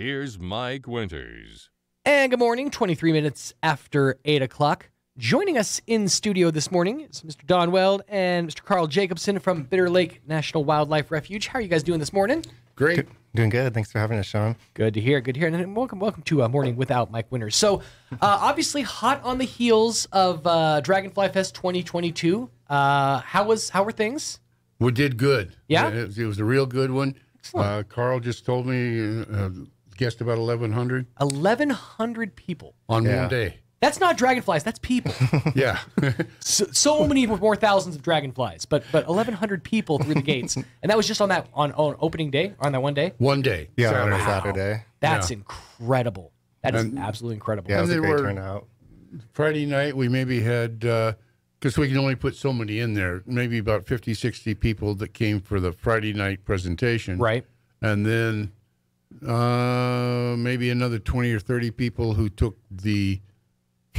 here's Mike Winters. And good morning, 23 minutes after 8 o'clock. Joining us in studio this morning is Mr. Don Weld and Mr. Carl Jacobsen from Bitter Lake National Wildlife Refuge. How are you guys doing this morning? Great. Doing good. Thanks for having us, Sean. Good to hear. Good to hear. And welcome to Morning Without Mike Winters. So, obviously, hot on the heels of Dragonfly Fest 2022. How were things? We did good. Yeah? It was a real good one. Excellent. Carl just told me, guessed about 1,100 1,100 people. on one day. That's not dragonflies. That's people. Yeah. so many more thousands of dragonflies, but 1,100 people through the gates, and that was just on opening day, on that one day. One day. Yeah, Saturday. on a Saturday. That's Yeah. incredible. That is absolutely incredible. Yeah, it was a And great they were- turnout. Friday night, we maybe had, because we can only put so many in there, maybe about 50, 60 people that came for the Friday night presentation. Right. And then maybe another 20 or 30 people who took the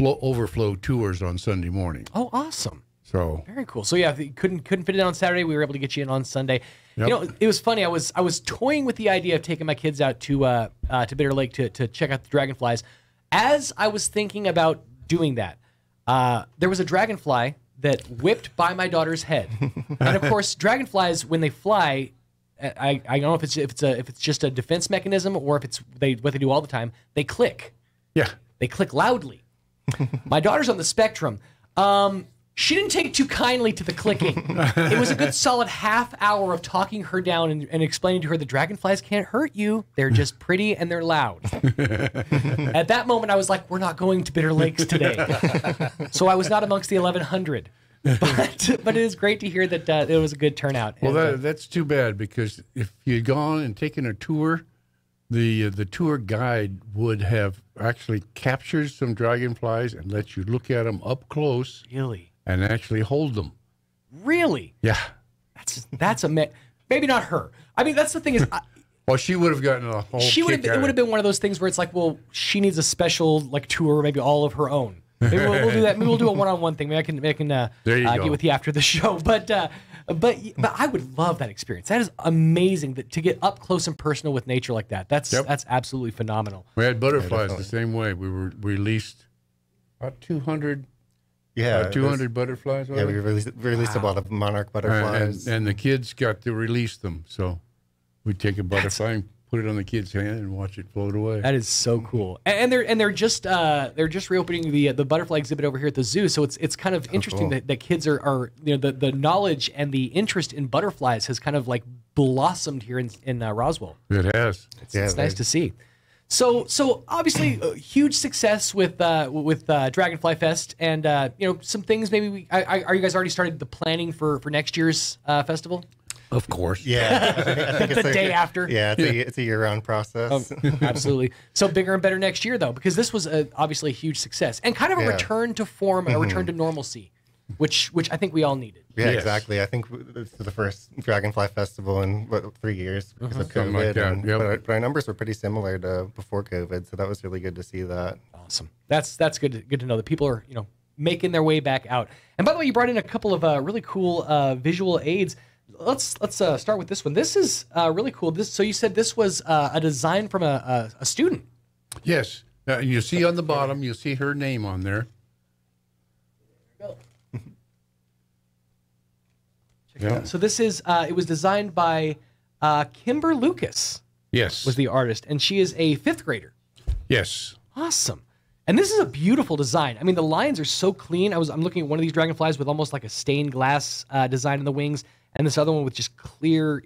overflow tours on Sunday morning. Oh, awesome. So Very cool. So yeah, if you couldn't fit it in on Saturday, we were able to get you in on Sunday. Yep. You know, it was funny. I was toying with the idea of taking my kids out to Bitter Lake to check out the dragonflies. As I was thinking about doing that, there was a dragonfly that whipped by my daughter's head, and of course, dragonflies when they fly, I don't know if it's just a defense mechanism or if it's what they do all the time. They click. yeah. They click loudly. My daughter's on the spectrum. She didn't take it too kindly to the clicking. It was a good solid half hour of talking her down and explaining to her the dragonflies can't hurt you. They're just pretty and they're loud. At that moment, I was like, we're not going to Bitter Lakes today. So I was not amongst the 1,100. But it is great to hear that it was a good turnout. Well, And, that's too bad, because if you'd gone and taken a tour, the tour guide would have actually captured some dragonflies and let you look at them up close really? and actually hold them. Really? Yeah. That's maybe not her. I mean, that's the thing is, Well, she would have gotten a whole she would have. kick out It of would have been one of those things where it's like, well, she needs a special tour, maybe all of her own. Maybe we'll do that. Maybe we'll do a one-on-one thing. Maybe I can There you go. get with you after the show. But I would love that experience. That is amazing to get up close and personal with nature like that. That's absolutely phenomenal. We had butterflies definitely. the same way. We were released about 200, Yeah, 200 butterflies. Yeah, we released a lot of monarch butterflies. and the kids got to release them. So we'd take a butterfly and put it on the kid's hand and watch it float away. That is so cool. And they're just reopening the butterfly exhibit over here at the zoo. So it's kind of interesting cool. that kids are the knowledge and the interest in butterflies has kind of like blossomed here in Roswell. It has. It's nice to see. So obviously a huge success with Dragonfly Fest, and some things maybe are you guys already started the planning for next year's festival? Of course. Yeah, I think The day after? Yeah, it's a year-round process. Absolutely. So bigger and better next year though, because this was obviously a huge success and kind of a return to form, a return to normalcy, which I think we all needed. Yeah, Yes. exactly. I think it's the first Dragonfly Festival in 3 years because of Something like COVID. that, And, yep. but our numbers were pretty similar to before COVID, so that was really good to see that. Awesome. That's good to know that people are making their way back out. And by the way, you brought in a couple of really cool visual aids. Let's start with this one. This is really cool. So you said this was a design from a student. Yes. You see on the bottom, you'll see her name on there. Check it out. So this is it was designed by Kimber Lucas Yes. was the artist, and she is a 5th grader. Yes. Awesome. And this is a beautiful design. I mean, the lines are so clean. I'm looking at one of these dragonflies with almost like a stained glass design in the wings, and this other one with just clear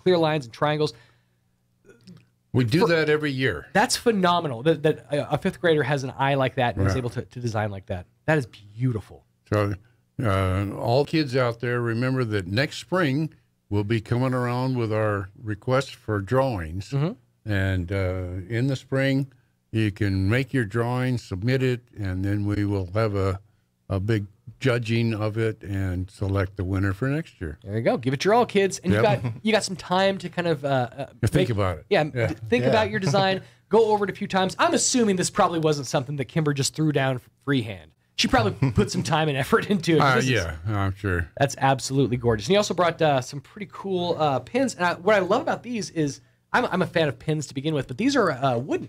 lines and triangles. We do that every year. That's phenomenal that a 5th grader has an eye like that and is Right. able to design like that. That is beautiful. So all kids out there, remember that next spring we'll be coming around with our requests for drawings. And in the spring, you can make your drawing, submit it, and then we will have a big judging of it and select the winner for next year. There you go. Give it your all, kids. And you got some time to kind of Think about it. Yeah, Yeah. think about your design. Go over it a few times. I'm assuming this probably wasn't something that Kimber just threw down freehand. She probably put some time and effort into it. Yeah, I'm sure. That's absolutely gorgeous. And he also brought some pretty cool pins. And what I love about these is I'm a fan of pins to begin with, but these are wooden.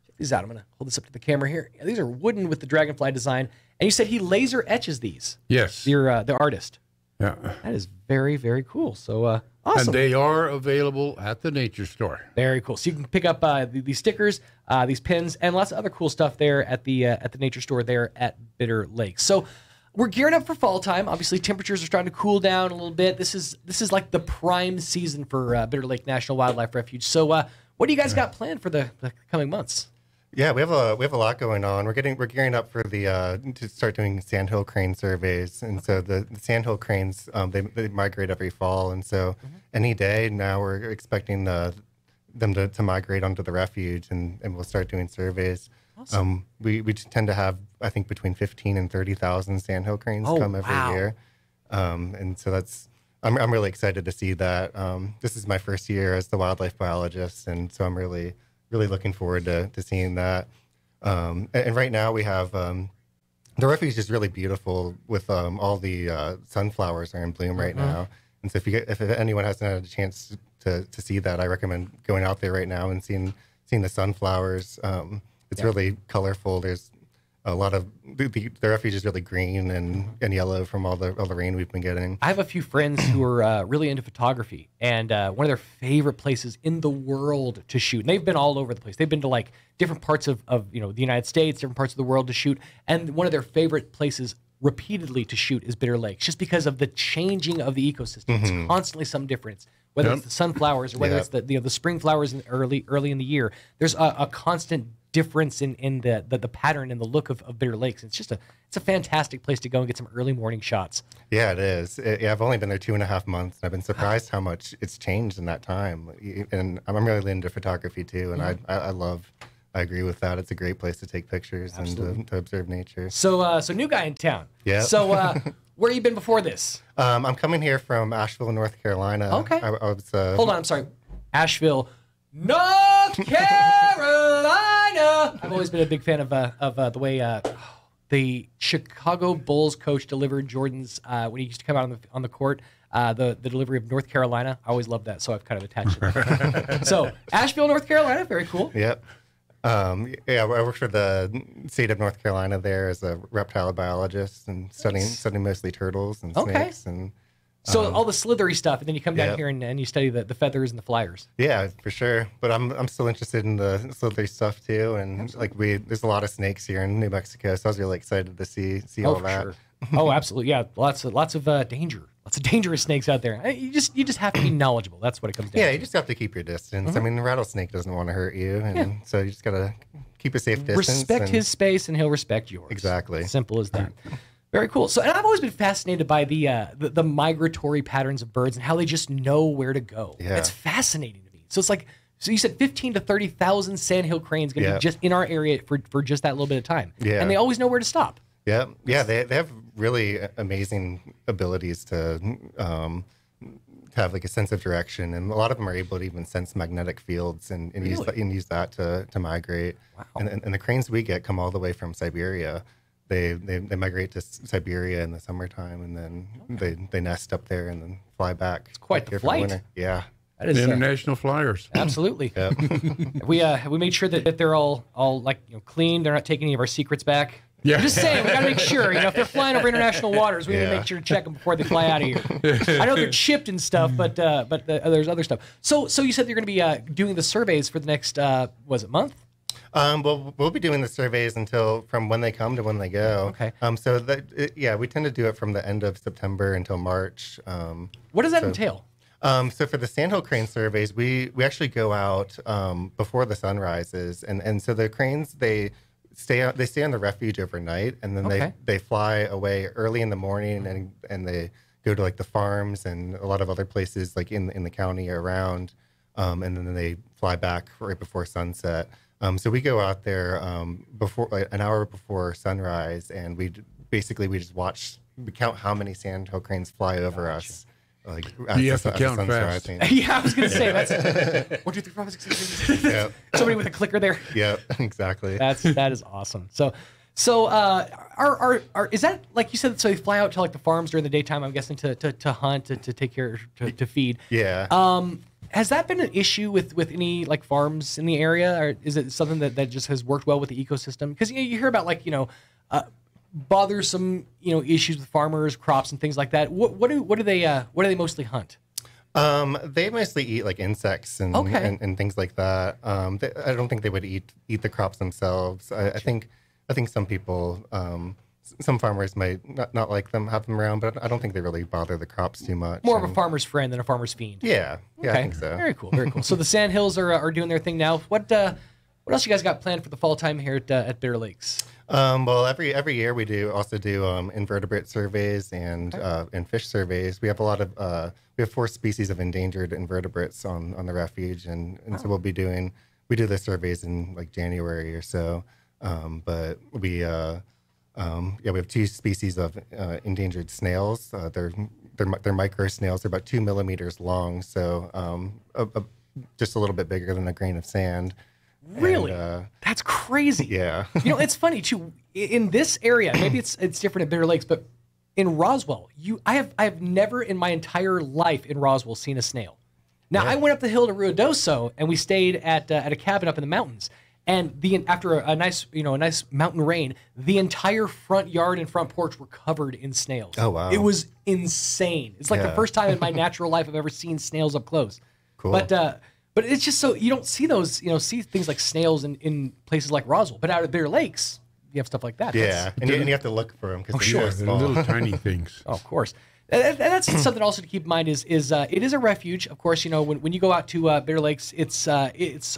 Check these out. I'm gonna hold this up to the camera here. Yeah, these are wooden with the Dragonfly design. And you said he laser etches these. Yes. You're the artist. Yeah. That is very, very cool. So awesome. And they are available at the nature store. Very cool. So you can pick up these stickers, these pins, and lots of other cool stuff there at the nature store there at Bitter Lake. So we're gearing up for fall time. Obviously, temperatures are starting to cool down a little bit. This is like the prime season for Bitter Lake National Wildlife Refuge. So what do you guys got planned for the coming months? Yeah, we have a lot going on. We're gearing up for the to start doing sandhill crane surveys, and so the sandhill cranes they migrate every fall, and so any day now we're expecting them to migrate onto the refuge, and we'll start doing surveys. Awesome. We tend to have, I think, between 15 and 30,000 sandhill cranes come every year, and so I'm really excited to see that. This is my first year as the wildlife biologist, and so I'm really looking forward to seeing that. And right now we have the refuge is really beautiful with all the sunflowers are in bloom right now. And so if anyone hasn't had a chance to see that, I recommend going out there right now and seeing the sunflowers. It's really colorful. There's a lot of the refuge is really green and yellow from all the rain we've been getting. I have a few friends who are really into photography, and one of their favorite places in the world to shoot. And they've been all over the place. They've been to like different parts of the United States, different parts of the world to shoot. And one of their favorite places repeatedly to shoot is Bitter Lake, just because of the changing of the ecosystem. It's constantly some difference. Whether it's the sunflowers or whether it's the spring flowers early in the year, there's a constant difference in the pattern and the look of Bitter Lakes. It's a fantastic place to go and get some early morning shots. Yeah, it is. I've only been there 2.5 months, and I've been surprised how much it's changed in that time. And I'm really into photography too, and I agree with that. It's a great place to take pictures and to observe nature. So new guy in town. Yeah. So where you been before this? I'm coming here from Asheville, North Carolina. Okay. I was, Hold on, I'm sorry. Asheville, North Carolina. I've always been a big fan of the way the Chicago Bulls coach delivered Jordan's when he used to come out on the court. The delivery of North Carolina. I always loved that, so I've kind of attached to that. So Asheville, North Carolina, very cool. Yep. I work for the state of North Carolina there as a reptile biologist and studying mostly turtles and snakes and. So all the slithery stuff, and then you come down here and you study the feathers and the flyers. Yeah, for sure. But I'm still interested in the slithery stuff too, and there's a lot of snakes here in New Mexico, so I was really excited to see all that. Sure. Oh, absolutely, yeah. Lots of danger, lots of dangerous snakes out there. You just have to be knowledgeable. That's what it comes down to. Yeah, you just have to keep your distance. I mean, the rattlesnake doesn't want to hurt you, and so you just gotta keep a safe distance. Respect his space, and he'll respect yours. Exactly. Simple as that. Very cool. So, and I've always been fascinated by the migratory patterns of birds and how they just know where to go. Yeah. It's fascinating to me. So it's like, so you said 15 to 30,000 sandhill cranes going to be just in our area for just that little bit of time. Yeah. And they always know where to stop. Yeah. Yeah. They have really amazing abilities to have like a sense of direction, and a lot of them are able to even sense magnetic fields and use that to migrate. Wow. And the cranes we get come all the way from Siberia. They migrate to Siberia in the summertime, and then they nest up there and then fly back. It's quite the flight. Yeah. That is International flyers. Absolutely. Yep. We made sure that they're all like clean. They're not taking any of our secrks back. Yeah. I'm just saying, we got to make sure. If they're flying over international waters, we need to make sure to check them before they fly out of here. I know they're chipped and stuff, but there's other stuff. So you said you're going to be doing the surveys for the next was it month? Well, we'll be doing the surveys from when they come to when they go. Okay. So we tend to do it from the end of September until March. What does that entail? So for the sandhill crane surveys, we actually go out before the sun rises, and so the cranes they stay on the refuge overnight, and then they fly away early in the morning, and they go to like the farms and a lot of other places like in the county around, and then they fly back right before sunset. So we go out there before an hour before sunrise, and we count how many sandhill cranes fly over us. Like you have to count fast. Yeah, I was going to say that's 1, 2, 3, 4, 5, 6, 7, 8. Somebody with a clicker there. Yeah, exactly. That is awesome. So So, is that like you said? So they fly out to like the farms during the daytime. I'm guessing to hunt, to take care, to feed. Yeah. Has that been an issue with any like farms in the area, or is it something that just has worked well with the ecosystem? Because you hear about like bothersome issues with farmers, crops, and things like that. What do they mostly hunt? They mostly eat like insects and things like that. I don't think they would eat the crops themselves. I think some people, some farmers might not like have them around, but I don't think they really bother the crops too much. More of a farmer's friend than a farmer's fiend. Yeah, Okay. I think so. Very cool, very cool. So the Sandhills are doing their thing now. What else you guys got planned for the fall time here at Bitter Lakes? Well, every year we also do invertebrate surveys and fish surveys. We have we have 4 species of endangered invertebrates on the refuge, and so we do the surveys in like January or so. But we have 2 species of endangered snails. They're micro snails. They're about 2 millimeters long, so just a little bit bigger than a grain of sand. Really? And, that's crazy. Yeah. It's funny too. In this area, maybe it's different at Bitter Lakes, but in Roswell, I have never in my entire life in Roswell seen a snail. Now I went up the hill to Ruidoso and we stayed at a cabin up in the mountains. And after a nice mountain rain, the entire front yard and front porch were covered in snails. Oh wow! It was insane. It's like the first time in my natural life I've ever seen snails up close. Cool. But it's just so you don't see those, see things like snails in places like Roswell. But out at Bitter Lakes, you have stuff like that. Yeah, and you have to look for them because they're They're small. little tiny things. Oh, of course. And that's something also to keep in mind is it is a refuge. Of course, when you go out to Bitter Lakes, it's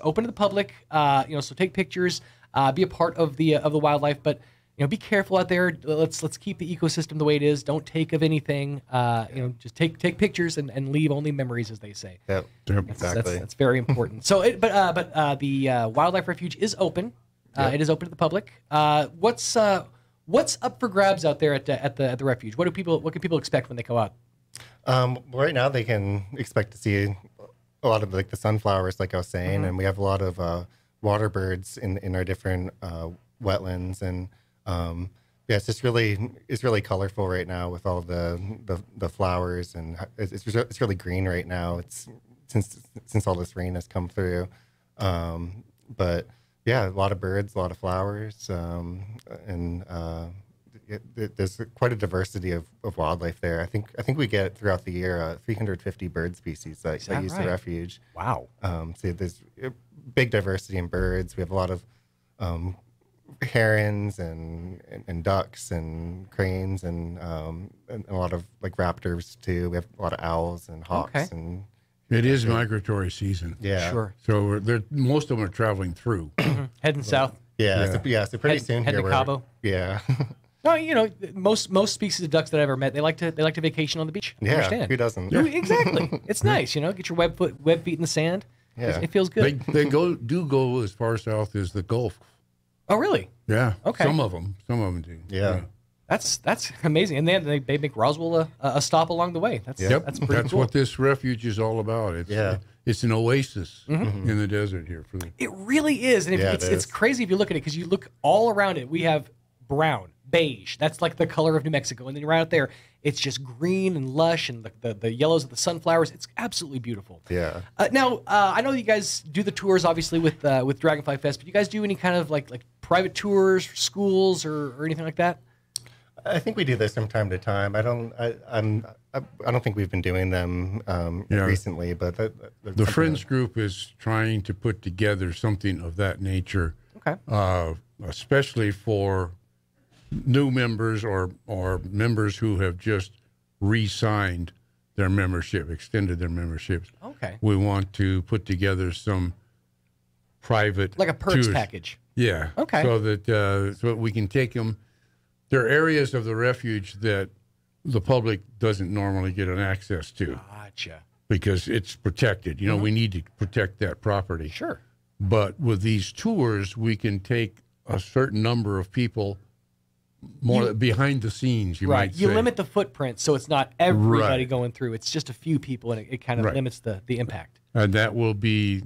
open to the public. So take pictures, be a part of the wildlife, but be careful out there. Let's keep the ecosystem the way it is. Don't take of anything. Just take pictures and leave only memories, as they say. Yep, exactly. That's very important. So, but the wildlife refuge is open. It is open to the public. What's up for grabs out there at the refuge? What can people expect when they go out? Right now they can expect to see a lot of like the sunflowers, like I was saying, and we have a lot of water birds in our different wetlands, and it's really colorful right now with all the flowers, and it's really green right now. It's since all this rain has come through, but. Yeah, a lot of birds, a lot of flowers, and there's quite a diversity of wildlife there. I think we get throughout the year 350 bird species that use the refuge. Wow. So there's a big diversity in birds. We have a lot of herons and ducks and cranes and a lot of like raptors too. We have a lot of owls and hawks and. It is migratory season. Yeah. Sure. So most of them are traveling through. Heading south. Yeah. So pretty soon head here to Cabo. Yeah. No, most species of ducks that I've ever met, they like to vacation on the beach. Yeah. Understand? Who doesn't? Yeah. Exactly. It's nice, get your web feet in the sand. Yeah. It feels good. They go as far south as the Gulf. Oh, really? Yeah. Okay. Some of them do. Yeah. That's amazing. And then they make Roswell a stop along the way. That's pretty cool. What this refuge is all about. It's an oasis in the desert here for them. It really is. And it's crazy if you look at it, because you look all around it. We have brown, beige. That's like the color of New Mexico. And then right out there, it's just green and lush, and the yellows of the sunflowers. It's absolutely beautiful. Yeah. Now, I know you guys do the tours, obviously, with Dragonfly Fest, but you guys do any kind of like private tours for schools or anything like that? I think we do this from time to time. I don't think we've been doing them recently, but the Friends group is trying to put together something of that nature. Okay. Especially for new members or members who have just re-signed their membership, extended their memberships. Okay. We want to put together some private like a perks tours. package. Yeah. Okay. So that we can take them. There are areas of the refuge that the public doesn't normally get an access to. Gotcha. Because it's protected. We need to protect that property. Sure. But with these tours, we can take a certain number of people more behind the scenes, you might say. You limit the footprint so it's not everybody going through. It's just a few people, and it kind of limits the impact. And that will be,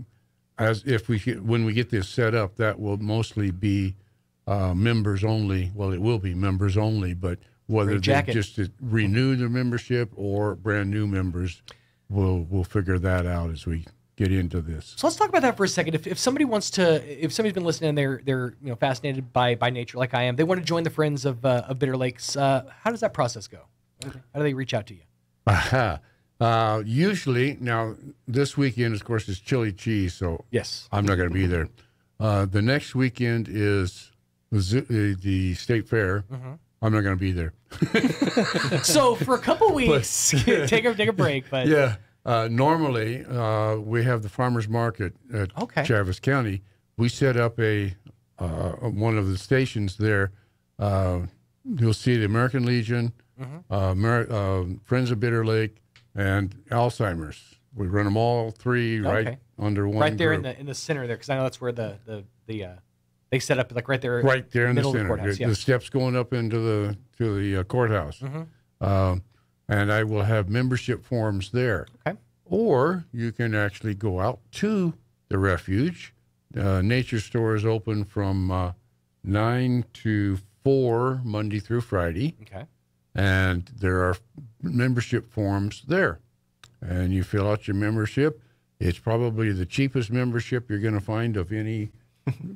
when we get this set up, that will mostly be members only. Well, it will be members only, but whether they just to renew their membership or brand new members, we'll figure that out as we get into this. So let's talk about that for a second. If somebody wants to, if somebody's been listening and they're fascinated by nature like I am, they want to join the Friends of Bitter Lakes. How does that process go? How do they reach out to you? Usually, now this weekend, of course, is chili cheese, so yes, I'm not going to be there. The next weekend is the state fair. I'm not going to be there. So for a couple weeks, take a break. But yeah, normally we have the farmers market at Chaves County. We set up one of the stations there. You'll see the American Legion, Friends of Bitter Lake, and Alzheimer's. We run them all three right under one. Right there group. in the center there, because I know that's where they set up like right there. Right there in the center. Courthouse, the steps going up into the courthouse. And I will have membership forms there. Okay. Or you can actually go out to the Refuge. Nature store is open from 9 to 4 Monday through Friday. Okay. And there are membership forms there. And you fill out your membership. It's probably the cheapest membership you're going to find of any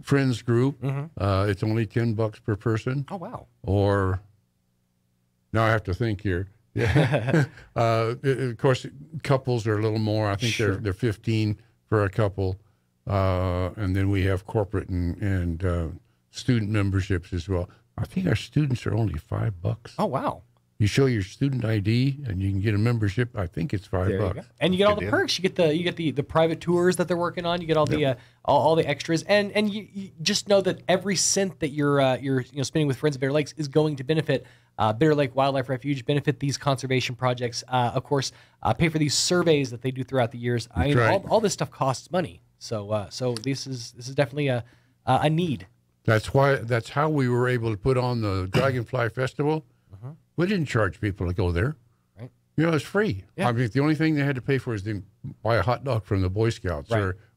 friends group. It's only $10 per person. Oh, wow. Or now I have to think here. Yeah. Of course, couples are a little more. I think they're 15 for a couple. And then we have corporate and student memberships as well. I think our students are only $5. Oh, wow. You show your student ID and you can get a membership. I think it's $5. And you get all the perks. You get the private tours that they're working on. You get all the all the extras. And you just know that every cent that you're spending with Friends of Bitter Lakes is going to benefit Bitter Lake Wildlife Refuge, benefit these conservation projects. Of course, pay for these surveys that they do throughout the years. I mean, all this stuff costs money. So this is definitely a need. That's how we were able to put on the Dragonfly Festival. We didn't charge people to go there. Right. It's free. Yeah. I mean, the only thing they had to pay for is to buy a hot dog from the Boy Scouts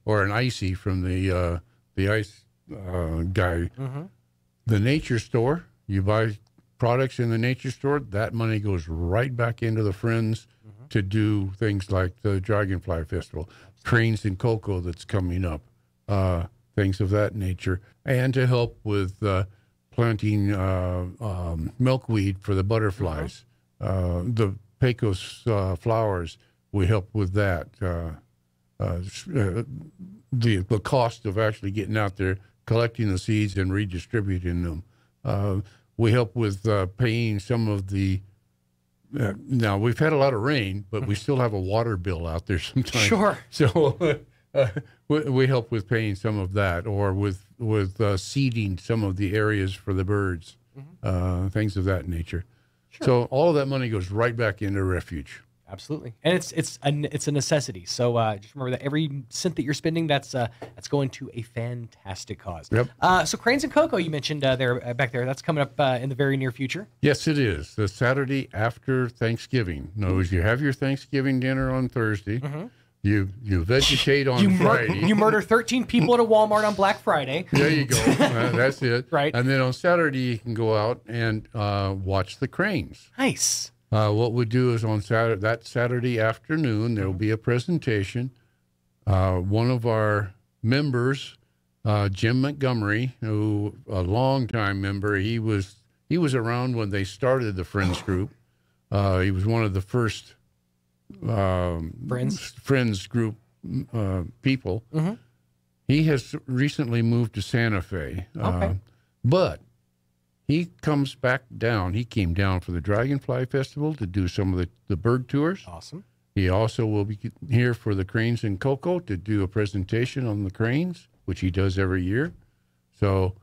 or an icy from the ice guy. The nature store, you buy products in the nature store, that money goes right back into the Friends to do things like the Dragonfly Festival, Cranes and Cocoa that's coming up, things of that nature, and to help with planting milkweed for the butterflies. The Pecos flowers, we help with that. The cost of actually getting out there, collecting the seeds and redistributing them. We help with paying some of the, now we've had a lot of rain, but we still have a water bill out there sometimes. Sure. So we help with paying some of that, or with seeding some of the areas for the birds, things of that nature. Sure. So all of that money goes right back into Refuge. Absolutely, and it's a necessity. So just remember that every cent that you're spending, that's going to a fantastic cause. Yep. So Cranes and Cocoa, you mentioned back there. That's coming up in the very near future. Yes, it is. The Saturday after Thanksgiving. In other words, you have your Thanksgiving dinner on Thursday. You vegetate on Friday. You murder 13 people at a Walmart on Black Friday. There you go. That's it. Right. And then on Saturday, you can go out and watch the cranes. Nice. What we do is on that Saturday afternoon, there will be a presentation. One of our members, Jim Montgomery, who a longtime member, he was around when they started the Friends group. He was one of the first Friends group people. He has recently moved to Santa Fe, but he comes back down. He came down for the Dragonfly Festival to do some of the bird tours. Awesome. He also will be here for the Cranes and Cocoa to do a presentation on the cranes, which he does every year. So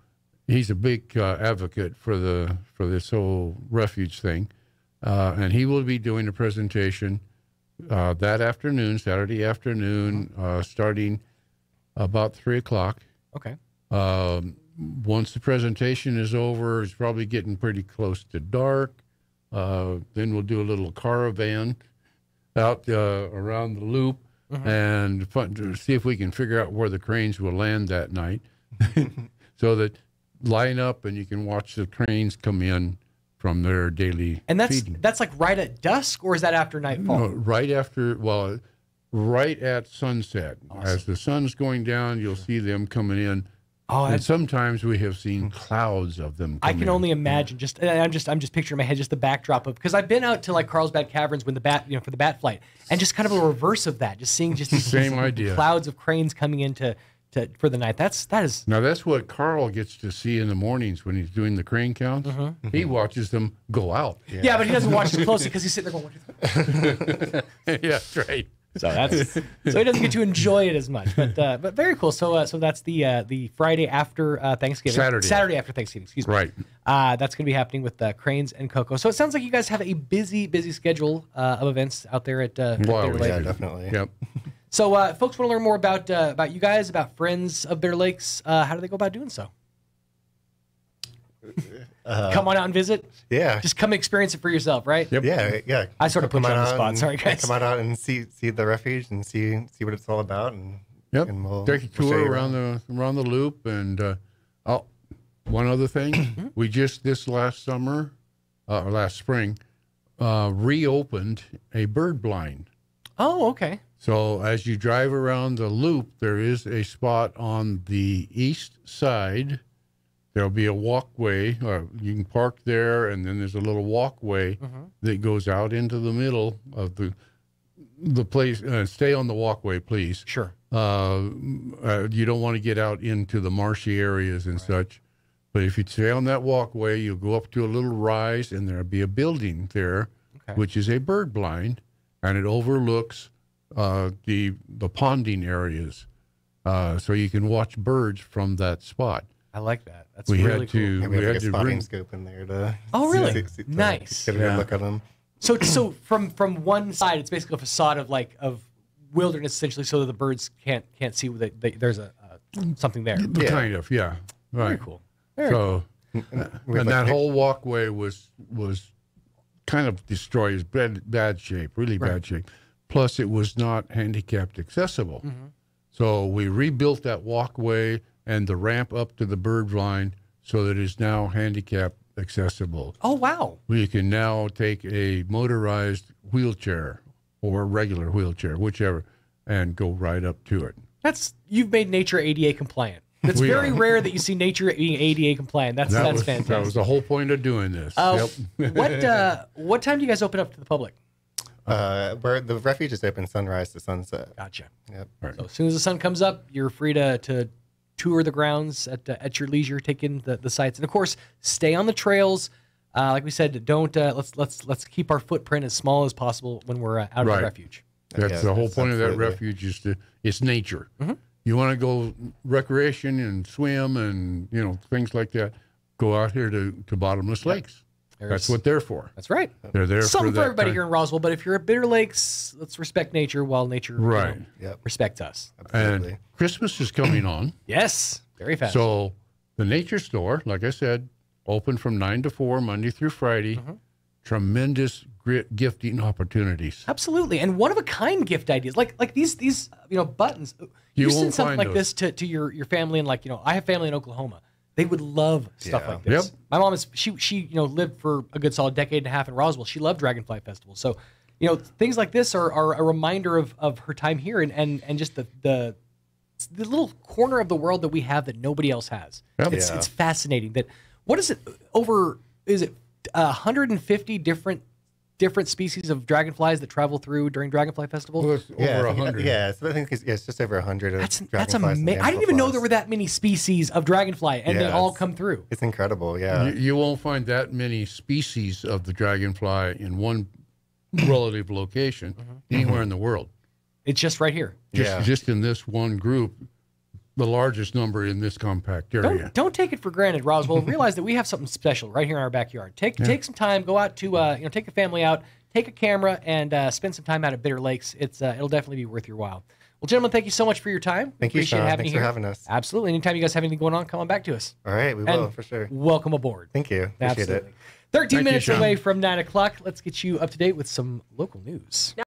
he's a big advocate for this whole refuge thing, and he will be doing a presentation that afternoon, Saturday afternoon, starting about 3:00. Okay. Once the presentation is over, it's probably getting pretty close to dark. Then we'll do a little caravan out around the loop and to see if we can figure out where the cranes will land that night, so that line up, and you can watch the cranes come in from their daily And feeding. that's like right at dusk, or is that after nightfall? No, right at sunset. Awesome. As the sun's going down, you'll see them coming in. Oh, And sometimes we have seen clouds of them I come can in. only imagine. I'm just picturing in my head just the backdrop of, because I've been out to like Carlsbad Caverns when the bat, for the bat flight, and just kind of a reverse of that, just seeing just these Same idea. clouds of cranes coming in for the night. That is Now, that's what Carl gets to see in the mornings when he's doing the crane counts. He watches them go out. yeah, but he doesn't watch as closely because he's sitting there going. Yeah, that's right. So he doesn't get to enjoy it as much. But very cool. So that's the Friday after Thanksgiving. Saturday after Thanksgiving. Excuse me. Right. That's going to be happening with Cranes and Coco. So it sounds like you guys have a busy schedule of events out there at. Wow, Bitter Lake. Yeah, definitely. Yep. So folks want to learn more about you guys, about Friends of Bitter Lakes. How do they go about doing so? Come on out and visit. Yeah. Just come experience it for yourself, right? Yep. Yeah. I sort of put you Come on the out spot. and- Sorry, guys. Come on out and see the refuge and see what it's all about, and Yep. and we'll Take a we'll show tour you around the loop. And one other thing, we just this last spring, reopened a bird blind. Oh, okay. So as you drive around the loop, there is a spot on the east side. There'll be a walkway, or you can park there, and then there's a little walkway that goes out into the middle of the place. Stay on the walkway, please. Sure. You don't want to get out into the marshy areas and such. But if you stay on that walkway, you'll go up to a little rise, and there'll be a building there, which is a bird blind, and it overlooks the ponding areas, so you can watch birds from that spot. I like that. That's We really had cool. to Yeah, we have like a spotting scope in there to. Oh, really? to Nice. Get a good look at them. So from one side, it's basically a facade of wilderness, essentially, so that the birds can't see there's something there. Yeah. Kind of, yeah. Right. Very cool. Very cool. So, and that whole walkway was kind of destroyed, bad shape, really bad shape. Plus, it was not handicapped accessible. So we rebuilt that walkway and the ramp up to the bird blind so that it's now handicap accessible. Oh, wow. We can now take a motorized wheelchair or a regular wheelchair, whichever, and go right up to it. You've made nature ADA compliant. It's We very are. rare that you see nature being ADA compliant. That's fantastic. That was the whole point of doing this. What time do you guys open up to the public? Where the refuge is open sunrise to sunset. Gotcha. Yep. So as soon as the sun comes up, you're free to tour the grounds at your leisure, take in the sights, and of course, stay on the trails. Like we said, don't let's keep our footprint as small as possible when we're out of the refuge. That's Yeah, the whole that's point of that absolutely. refuge is it's nature. You want to go recreation and swim and things like that. Go out here to bottomless lakes. That's what they're for. That's right. They're there Something for that everybody time. here in Roswell, but if you're at Bitter Lakes, let's respect nature while nature Right. Yep. respects us. Absolutely. And Christmas is coming on. Yes, very fast. So the nature store, like I said, open from 9 to 4, Monday through Friday. Tremendous gifting opportunities. Absolutely, and one of a kind gift ideas, like these buttons. You send won't something find like this to your family, and I have family in Oklahoma. They would love stuff Yeah. like this. Yep. My mom she lived for a good solid decade and a half in Roswell. She loved Dragonfly Festival, so things like this are a reminder of her time here and just the little corner of the world that we have that nobody else has. Yep. It's fascinating. That what is it over? Is it 150 different species of dragonflies that travel through during Dragonfly Festival? Well, it's over 100. Yeah, so I think it's just over 100. That's dragonflies and amazing. I didn't even know damselflies. there were that many species of dragonfly, and they Yeah, all it's- come through. It's incredible. Yeah. You won't find that many species of the dragonfly in one relative location anywhere in the world. It's just right here. Just in this one group, the largest number in this compact area. Don't take it for granted, Roswell. Realize that we have something special right here in our backyard. Take some time, go out to take a family out, take a camera, and spend some time out at Bitter Lakes. It'll definitely be worth your while. Well, gentlemen, thank you so much for your time. Thank you, Appreciate Sean. having Thanks you for here. having us. Absolutely. Anytime you guys have anything going on, come on back to us. All right, we will And for sure. Welcome aboard. Thank you. Appreciate Absolutely. it. 13 Thank you, minutes Sean. away from 9 o'clock. Let's get you up to date with some local news.